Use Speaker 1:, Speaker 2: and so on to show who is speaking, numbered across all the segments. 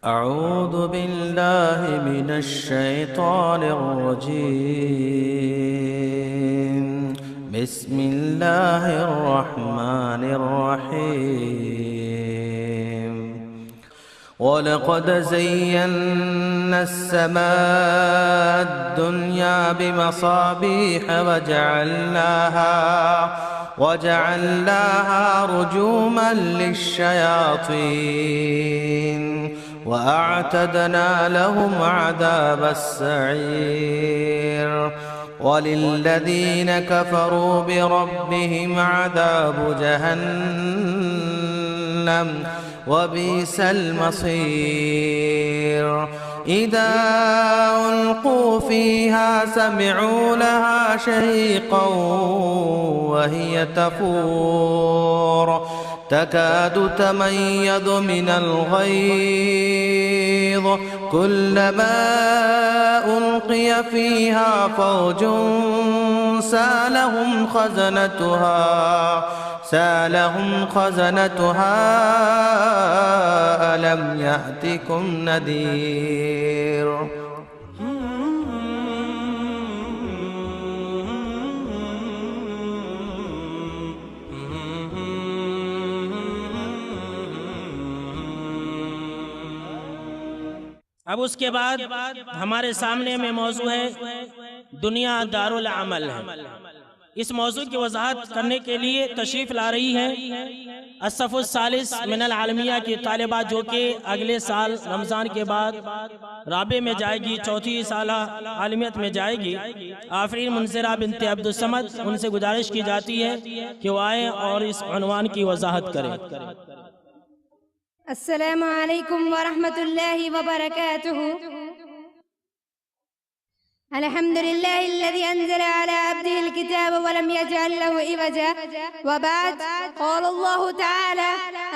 Speaker 1: أعوذ بالله من الشيطان الرجيم. بسم الله الرحمن الرحيم. ولقد زينا السماء الدنيا بمصابيح وجعلناها رجوما للشياطين وأعتدنا لهم عذاب السعير. وللذين كفروا بربهم عذاب جهنم وبئس المصير. إذا ألقوا فيها سمعوا لها شهيقا وهي تفور تكاد تميز من الغيظ كلما ألقي فيها فوج سألهم خزنتها ألم يأتكم نذير.
Speaker 2: اب اس کے بعد ہمارے سامنے میں موضوع ہے دنیا دارالعمل ہے. اس موضوع کی وضاحت کرنے کے لیے تشریف لا رہی ہے الصف الثالث من العالمیہ کی طالبات، جو کہ اگلے سال رمضان کے بعد رابع میں جائے گی، چوتھی سالہ عالمیت میں جائے گی. آفرین منذرہ بنت عبدالصمد، ان سے گزارش کی جاتی ہے کہ وہ آئیں اور اس عنوان کی وضاحت کریں.
Speaker 3: السلام علیکم ورحمۃ اللہ وبرکاتہ. الحمد لله الذي أنزل على عبده الكتاب ولم يجعل له عوجا. وبعد، قال الله تعالى: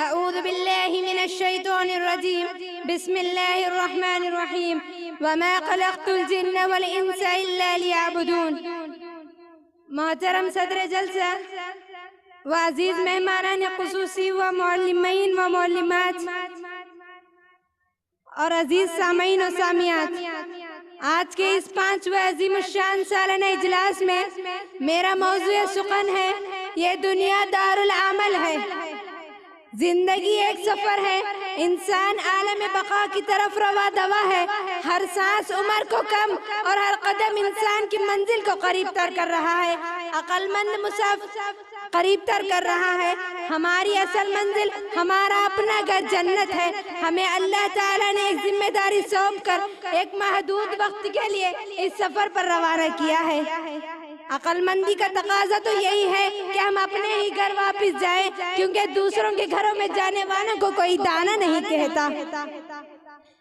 Speaker 3: أعوذ بالله من الشيطان الرجيم. بسم الله الرحمن الرحيم. وما خلقت الجن والإنس إلا ليعبدون. محترم صدر جلسہ و عزیز مہمانان خصوصی و معلمین و معلمات اور عزیز سامعین و سامعات، آج کے اس 5ویں عظیم الشان سالانہ اجلاس میں میرا موضوع سخن ہے یہ دنیا دارالعمل ہے. زندگی ایک سفر ہے، انسان عالم بقا کی طرف روا دوا ہے. ہر سانس عمر کو کم اور ہر قدم انسان کی منزل کو قریب تر کر رہا ہے. عقل مند مسافر قریب تر کر رہا ہے. ہماری اصل منزل ہمارا اپنا گھر جنت ہے. ہمیں اللہ تعالیٰ نے ایک ذمہ داری سونپ کر ایک محدود وقت کے لیے اس سفر پر روانہ کیا ہے. عقل مندی کا تقاضا تو یہی ہے کہ ہم اپنے ہی گھر واپس جائیں، کیونکہ دوسروں کے گھروں میں جانے والوں کو کوئی دانا نہیں کہتا.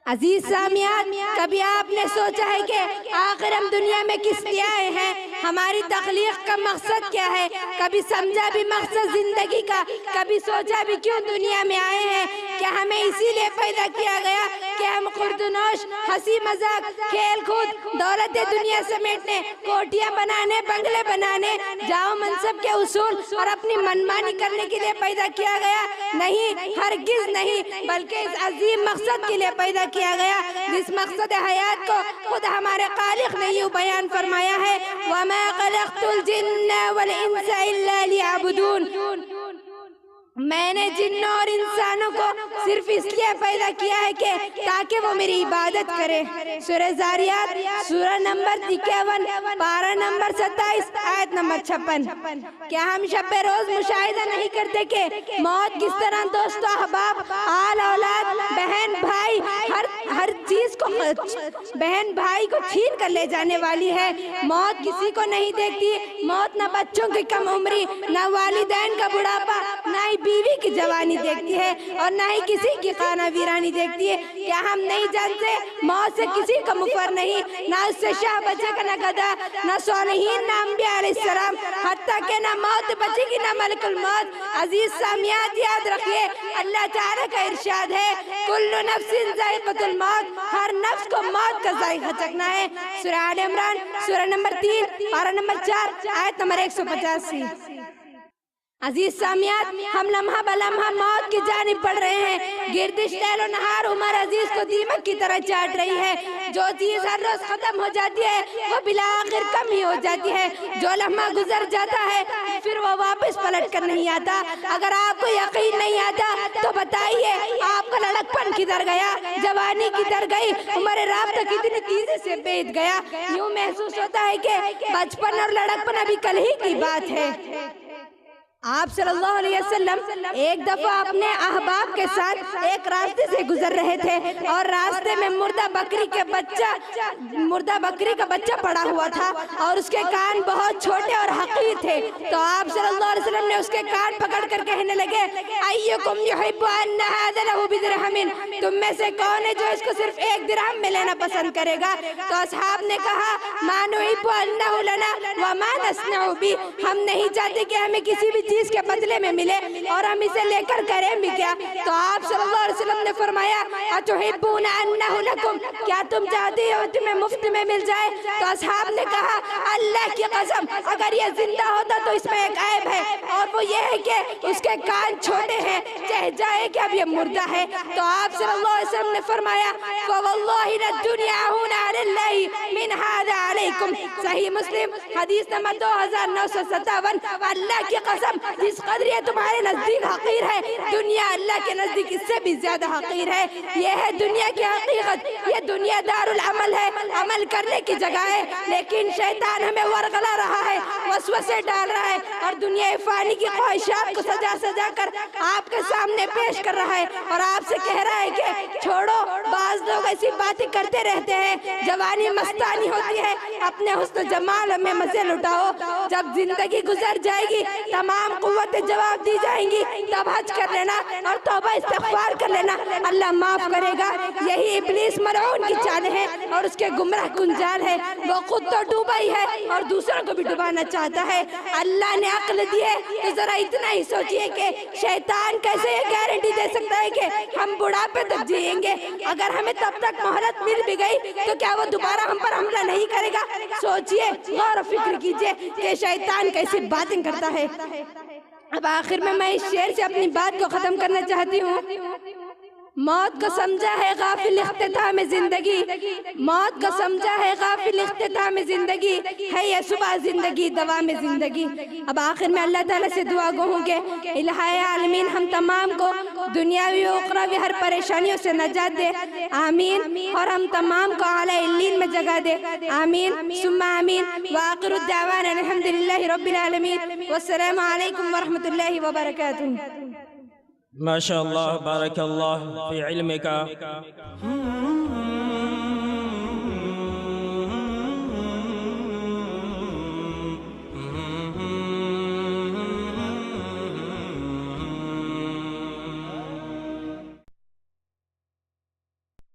Speaker 3: عزیز سامعات، کبھی آپ نے سوچا ہے کہ آخر ہم دنیا میں کس لیے آئے ہیں؟ ہماری تخلیق کا مقصد کیا ہے؟ کبھی سمجھا بھی مقصد زندگی کا؟ کبھی سوچا بھی کیوں دنیا میں آئے ہیں؟ کیا ہمیں اسی لیے پیدا کیا گیا کہ ہم خوردنوش، ہنسی مذاق، کھیل کود، دولت دنیا سمیٹنے، کوٹیاں بنانے، بنگلے بنانے، جاؤ منصب کے اصول اور اپنی منمانی کرنے کے لیے پیدا کیا گیا؟ نہیں، ہرگز نہیں، بلکہ اس عظیم مقصد کے لیے پیدا کیا گیا جس مقصد حیات کو خود ہمارے خالق نے یوں بیان فرمایا ہے: وَمَا خَلَقْتُ الْجِنَّ وَالْإِنسَ إِلَّا لِيَعْبُدُونَ. میں نے جنوں اور انسانوں کو صرف اس لیے پیدا کیا ہے کہ تاکہ وہ میری عبادت کرے. سورہ زاریات، سورہ نمبر 51، پارہ نمبر 27، آیت نمبر 56. کیا ہم شب روز مشاہدہ نہیں کرتے کہ موت کس طرح دوست و احباب، آل اولاد، بہن بھائی، ہر چیز کو بہن بھائی کو چھین کر لے جانے والی ہے؟ موت کسی کو نہیں دیکھتی. موت نہ بچوں کی کم عمری، نہ والدین کا بڑھاپا، نہ ہی بیوی کی جوانی دیکھتی ہے، اور نہ ہی کسی کی خانہ ویرانی دیکھتی ہے. کیا ہم نہیں جانتے موت سے کسی کا مفر نہیں؟ نہ اس سے شاہ بچے گا، نہ گدھا، نہ صالحین، نہ انبیاء علیہ السلام، حتیٰ کہ نہ موت بچے گی، نہ ملک الموت. عزیز سامعات، یاد رکھیے اللہ تعالیٰ کا ارشاد ہے: کل نفس ذائقۃ الموت. ہر نفس کو موت کا ذائقہ چکھنا ہے. سورہ آل عمران، سورہ نمبر 3، پارہ نمبر 4، آیت نمبر 185. अजीज सामियात, हम लम्हा बलम्हा मौत की जानिब बढ़ रहे हैं। गिर्दिश लैल और नहार उमर अजीज को दीमक की तरह चाट रही है। जो चीज हर रोज खत्म हो जाती है वो बिला आखिर कम ही हो जाती है। जो लम्हा गुजर जाता है फिर वो वापस पलट कर नहीं आता। अगर आपको यकीन नहीं आता तो बताइए आपका लड़कपन किधर गया, जवानी किधर गई, उम्र राब्ता कितनी तेजी से बीत गया। यूं महसूस होता है कि बचपन और लड़कपन अभी कल ही की बात है। आप सल्लल्लाहु अलैहि वसल्लम एक दफा अपने अहबाब के साथ एक रास्ते से गुजर रहे थे और रास्ते में मुर्दा बकरी का बच्चा पड़ा हुआ था और उसके कान बहुत छोटे और हकीर थे। तो आप सल्लल्लाहु अलैहि वसल्लम ने उसके कान पकड़ कर कहने लगे, अय्युकुम युहिब्बु अन्न हाज़ा लहु बिदिरहमिन, तुम में से कौन है जो इसको सिर्फ 1 दिरहम में लेना पसंद करेगा? तो असहाब ने कहा, मा नुहिब्बु अन्नहु लना व मा नस्नउ बि, हम नहीं चाहते कि हमें किसी भी चीज के बदले में मिले और हम इसे लेकर करें भी क्या। तो आप सल्लल्लाहु अलैहि वसल्लम ने फरमाया, अतुहिब्बूना अन्नहु लकुम, क्या तुम चाहते हो तुम्हें मुफ्त में मिल जाए? तो असहाब ने कहा, अल्लाह की कसम अगर ये जिंदा होता तो इसमें एक ऐब है और वो ये है कि उसके कान छोटे हैं, चाहे जाए कि अब ये मुर्दा है। तो आप सल्लल्लाहु अलैहि वसल्लम ने फरमाया, फवल्लाहि लद्दुनिया हुना लिल्लाहि मिन हाज़ा अलैकुम। सही मुस्लिम हदीस नंबर 2957। अल्लाह की कसम जिस कदर ये तुम्हारे नजदीक हकीर है, दुनिया अल्लाह के नजदीक इससे भी ज्यादा हकीर है। ये है दुनिया की हकीकत। ये दुनिया दारुल अमल है, अमल करने की जगह है, लेकिन शैतान हमें वरगला रहा है, वसवसे डाल रहा है और दुनिया फानी की ख्वाहिशात को सजा सजा कर आपके सामने पेश कर रहा है और आपसे कह रहा है कि छोड़ो। बाज लोग ऐसी बातें करते रहते हैं, जवानी मस्तानी होती है, अपने हुस्न जमाल में मजे लुटाओ। जब जिंदगी गुजर जाएगी तमाम कुव्वतें जवाब दी जाएंगी, तब हज कर लेना और तौबा इस्तिग़फ़ार कर लेना, अल्लाह माफ करेगा। यही इब्लीस मलऊन की चाल है और उसके गुमराह कुंजाल है। वो खुद तो डूबा ही है और दूसरों को भी डुबाना चाहता है। अल्लाह ने अक्ल दी है तो जरा इतना ही सोचिए कि शैतान कैसे ये गारंटी दे सकता है कि हम बुढ़ापे तक जिएंगे। अगर हमें तब तक मोहलत मिल भी गई तो क्या वो दोबारा हम पर हमला नहीं करेगा? सोचिए, गौर फिक्र कीजिए कि शैतान कैसी बातें करता है। अब आखिर में मैं इस शेर से अपनी बात को खत्म करना चाहती हूँ। मौत को समझा है गाफिल इख्तिताम जिंदगी, मौत को समझा है गाफिल इख्तिताम जिंदगी, है ये सुबह जिंदगी दवा में जिंदगी। अब आखिर में अल्लाह ताला से दुआ गो होंगे, इलाहे आलमीन हम तमाम को दुनियावी और उखरावी हर परेशानियों से नजात दे, आमीन। और हम तमाम को आला इल्लीन में जगह दे, आमीन सुम्मा आमीन। व आखिरु दावाना अल्हम्दुलिल्लाहि रब्बिल आलमीन। वस्सलामु अलैकुम व रहमतुल्लाहि व बरकातुहू।
Speaker 2: माशाअल्लाह, बारकल्लाह फी इल्मिका।